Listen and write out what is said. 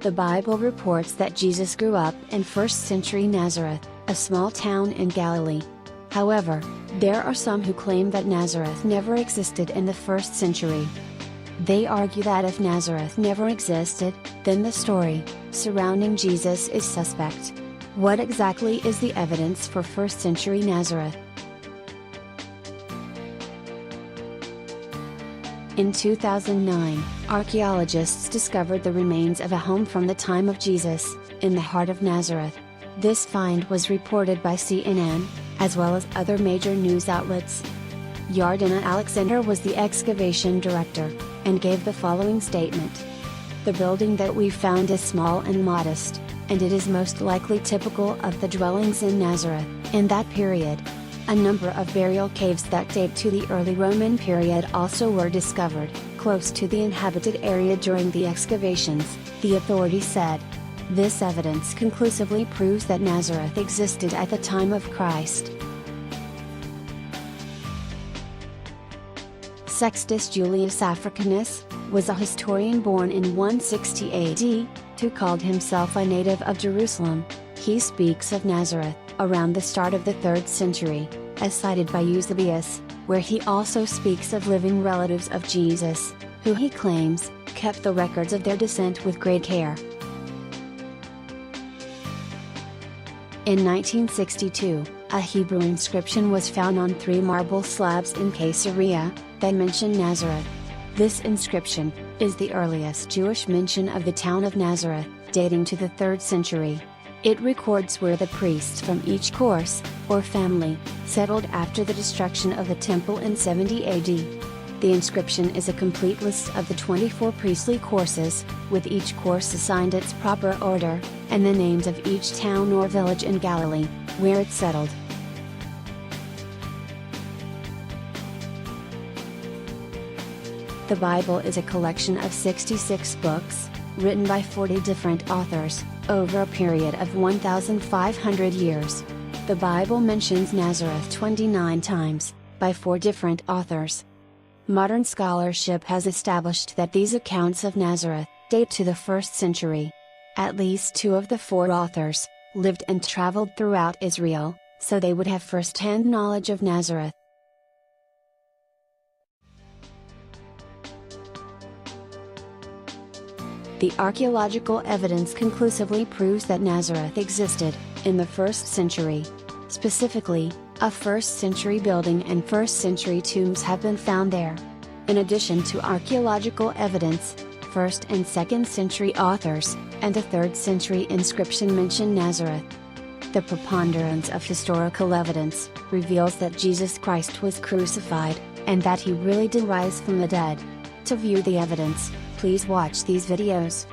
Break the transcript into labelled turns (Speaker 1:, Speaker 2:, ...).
Speaker 1: The Bible reports that Jesus grew up in 1st century Nazareth, a small town in Galilee. However, there are some who claim that Nazareth never existed in the 1st century. They argue that if Nazareth never existed, then the story surrounding Jesus is suspect. What exactly is the evidence for 1st century Nazareth? In 2009, archaeologists discovered the remains of a home from the time of Jesus, in the heart of Nazareth. This find was reported by CNN, as well as other major news outlets. Yardena Alexander was the excavation director, and gave the following statement. "The building that we found is small and modest, and it is most likely typical of the dwellings in Nazareth, in that period. A number of burial caves that date to the early Roman period also were discovered, close to the inhabited area during the excavations," the authority said. This evidence conclusively proves that Nazareth existed at the time of Christ. Sextus Julius Africanus was a historian born in 160 AD, who called himself a native of Jerusalem. He speaks of Nazareth, around the start of the 3rd century, as cited by Eusebius, where he also speaks of living relatives of Jesus, who he claims kept the records of their descent with great care. In 1962, a Hebrew inscription was found on 3 marble slabs in Caesarea, that mention Nazareth. This inscription is the earliest Jewish mention of the town of Nazareth, dating to the 3rd century. It records where the priests from each course, or family, settled after the destruction of the temple in 70 AD. The inscription is a complete list of the 24 priestly courses, with each course assigned its proper order, and the names of each town or village in Galilee, where it settled. The Bible is a collection of 66 books, written by 40 different authors, over a period of 1,500 years. The Bible mentions Nazareth 29 times, by 4 different authors. Modern scholarship has established that these accounts of Nazareth date to the 1st century. At least 2 of the 4 authors lived and traveled throughout Israel, so they would have first-hand knowledge of Nazareth. The archaeological evidence conclusively proves that Nazareth existed, in the 1st century. Specifically, a 1st century building and 1st century tombs have been found there. In addition to archaeological evidence, 1st and 2nd century authors, and a 3rd century inscription mention Nazareth. The preponderance of historical evidence reveals that Jesus Christ was crucified, and that he really did rise from the dead. To view the evidence, please watch these videos.